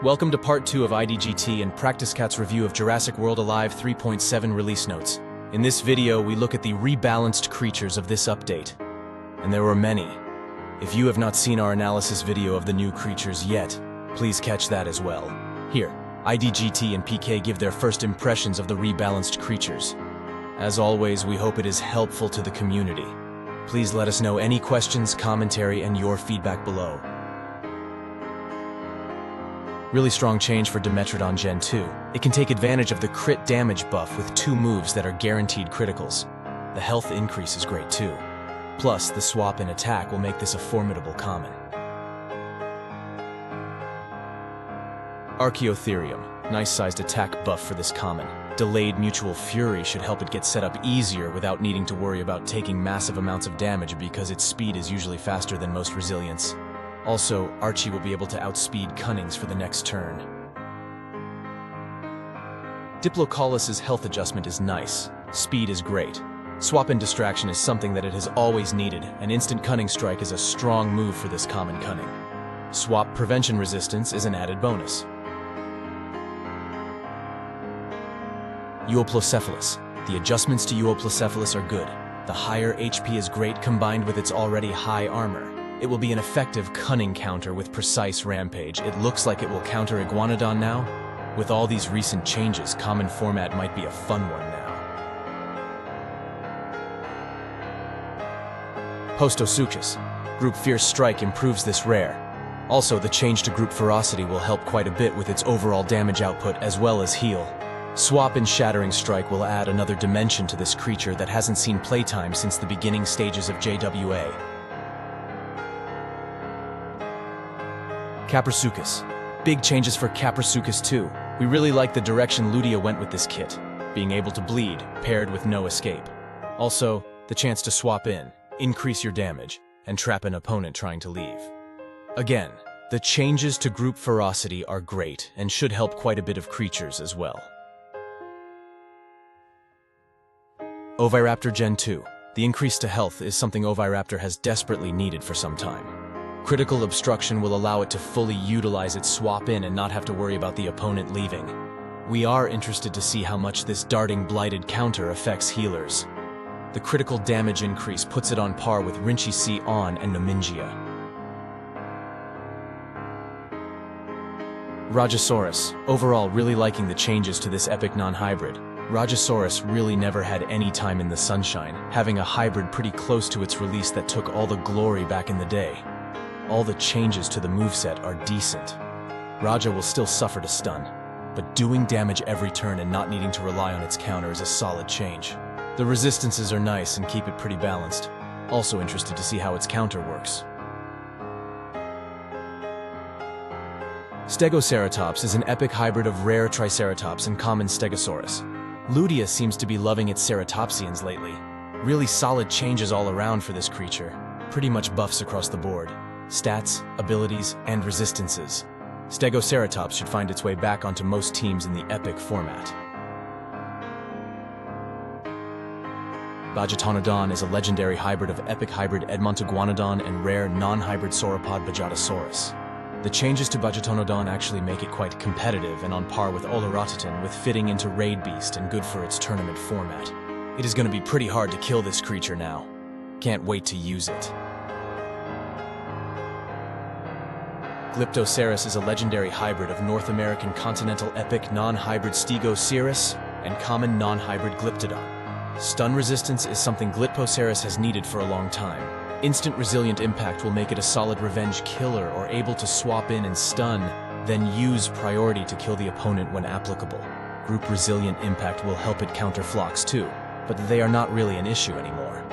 Welcome to Part 2 of IDGT and Practicekat's review of Jurassic World Alive 3.7 release notes. In this video, we look at the rebalanced creatures of this update. And there were many. If you have not seen our analysis video of the new creatures yet, please catch that as well. Here, IDGT and PK give their first impressions of the rebalanced creatures. As always, we hope it is helpful to the community. Please let us know any questions, commentary, and your feedback below. Really strong change for Dimetrodon Gen 2. It can take advantage of the crit damage buff with 2 moves that are guaranteed criticals. The health increase is great too. Plus, the swap in attack will make this a formidable common. Archaeotherium. Nice sized attack buff for this common. Delayed Mutual Fury should help it get set up easier without needing to worry about taking massive amounts of damage because its speed is usually faster than most resilience. Also, Archie will be able to outspeed Cunnings for the next turn. Diplocaulus' health adjustment is nice. Speed is great. Swap in Distraction is something that it has always needed, and Instant Cunning Strike is a strong move for this common Cunning. Swap Prevention Resistance is an added bonus. Euoplocephalus. The adjustments to Euoplocephalus are good. The higher HP is great combined with its already high armor. It will be an effective cunning counter with precise rampage. It looks like it will counter Iguanodon now. With all these recent changes, common format might be a fun one now. Postosuchus. Group Fierce Strike improves this rare. Also, the change to Group Ferocity will help quite a bit with its overall damage output as well as heal. Swap in Shattering Strike will add another dimension to this creature that hasn't seen playtime since the beginning stages of JWA. Kaprosuchus. Big changes for Kaprosuchus too. We really like the direction Ludia went with this kit, being able to bleed, paired with no escape. Also, the chance to swap in, increase your damage, and trap an opponent trying to leave. Again, the changes to Group Ferocity are great and should help quite a bit of creatures as well. Oviraptor Gen 2. The increase to health is something Oviraptor has desperately needed for some time. Critical Obstruction will allow it to fully utilize its swap in and not have to worry about the opponent leaving. We are interested to see how much this darting blighted counter affects healers. The critical damage increase puts it on par with Rinchicyon and Nomingia. Rajasaurus. Overall, really liking the changes to this epic non-hybrid. Rajasaurus really never had any time in the sunshine, having a hybrid pretty close to its release that took all the glory back in the day. All the changes to the moveset are decent. Raja will still suffer to stun, but doing damage every turn and not needing to rely on its counter is a solid change. The resistances are nice and keep it pretty balanced. Also interested to see how its counter works. Stegoceratops is an epic hybrid of rare Triceratops and common Stegosaurus. Ludia seems to be loving its Ceratopsians lately. Really solid changes all around for this creature. Pretty much buffs across the board. Stats, abilities, and resistances. Stegoceratops should find its way back onto most teams in the epic format. Bajatonodon is a legendary hybrid of epic hybrid Edmontoguanodon and rare non-hybrid sauropod Bajatosaurus. The changes to Bajatonodon actually make it quite competitive and on par with Oviraptor with fitting into Raid Beast and good for its tournament format. It is going to be pretty hard to kill this creature now. Can't wait to use it. Glyptoceras is a legendary hybrid of North American continental epic non-hybrid Stegoceratops and common non-hybrid Glyptodon. Stun resistance is something Glyptoceras has needed for a long time. Instant Resilient Impact will make it a solid revenge killer or able to swap in and stun, then use priority to kill the opponent when applicable. Group Resilient Impact will help it counter flocks too, but they are not really an issue anymore.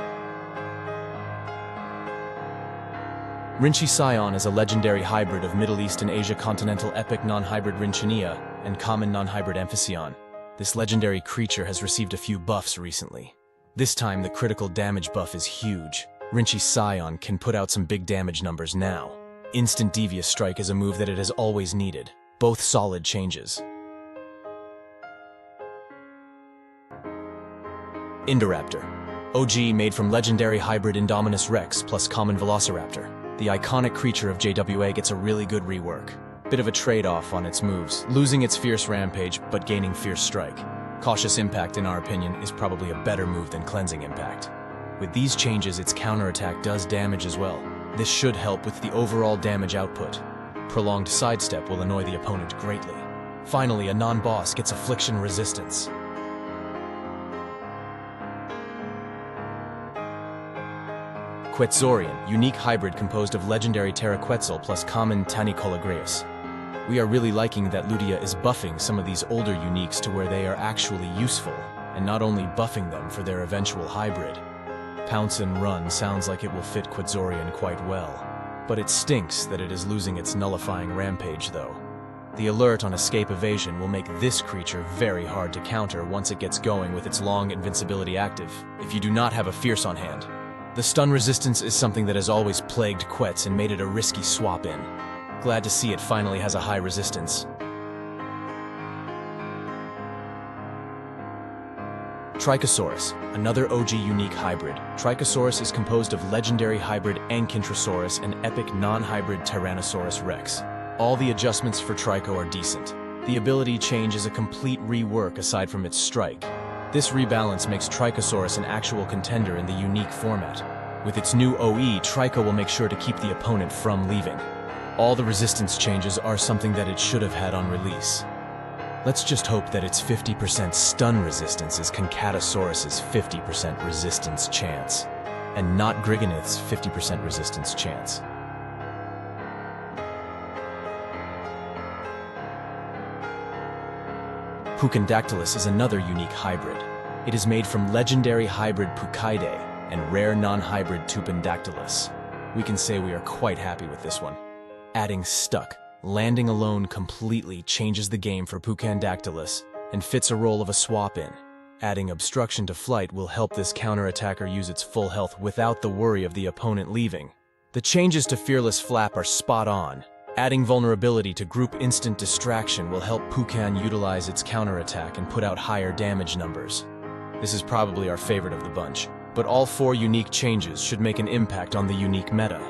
Rinchicyon is a legendary hybrid of Middle East and Asia continental epic non-hybrid Rinchinia and common non-hybrid Amphicyon. This legendary creature has received a few buffs recently. This time the critical damage buff is huge. Rinchicyon can put out some big damage numbers now. Instant Devious Strike is a move that it has always needed. Both solid changes. Indoraptor. OG made from legendary hybrid Indominus Rex plus common Velociraptor. The iconic creature of JWA gets a really good rework. Bit of a trade-off on its moves, losing its Fierce Rampage but gaining Fierce Strike. Cautious Impact, in our opinion, is probably a better move than Cleansing Impact. With these changes, its counterattack does damage as well. This should help with the overall damage output. Prolonged Sidestep will annoy the opponent greatly. Finally, a non-boss gets Affliction Resistance. Quetzorion, unique hybrid composed of legendary Pteroquetzal plus common Tanycolagreus. We are really liking that Ludia is buffing some of these older uniques to where they are actually useful, and not only buffing them for their eventual hybrid. Pounce and Run sounds like it will fit Quetzorion quite well, but it stinks that it is losing its nullifying rampage though. The alert on escape evasion will make this creature very hard to counter once it gets going with its long invincibility active, if you do not have a Fierce on hand. The stun resistance is something that has always plagued Quetz and made it a risky swap in. Glad to see it finally has a high resistance. Trykosaurus, another OG unique hybrid. Trykosaurus is composed of legendary hybrid Ankyntrosaurus and epic non-hybrid Tyrannosaurus Rex. All the adjustments for Tryko are decent. The ability change is a complete rework aside from its strike. This rebalance makes Trykosaurus an actual contender in the unique format. With its new OE, Tryko will make sure to keep the opponent from leaving. All the resistance changes are something that it should have had on release. Let's just hope that its 50% stun resistance is Concatosaurus's 50% resistance chance, and not Grigonith's 50% resistance chance. Poukandactylus is another unique hybrid. It is made from legendary hybrid Poukaidae and rare non-hybrid Poukandactylus. We can say we are quite happy with this one. Adding Stuck, landing alone completely changes the game for Poukandactylus and fits a role of a swap-in. Adding Obstruction to Flight will help this counter-attacker use its full health without the worry of the opponent leaving. The changes to Fearless Flap are spot on. Adding vulnerability to group instant distraction will help Poukan utilize its counterattack and put out higher damage numbers. This is probably our favorite of the bunch, but all 4 unique changes should make an impact on the unique meta.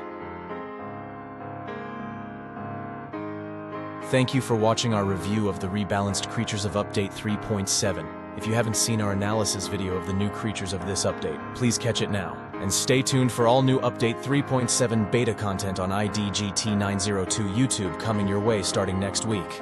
Thank you for watching our review of the Rebalanced Creatures of Update 3.7. If you haven't seen our analysis video of the new creatures of this update, please catch it now. And stay tuned for all new Update 3.7 beta content on IDGT 902 YouTube coming your way starting next week.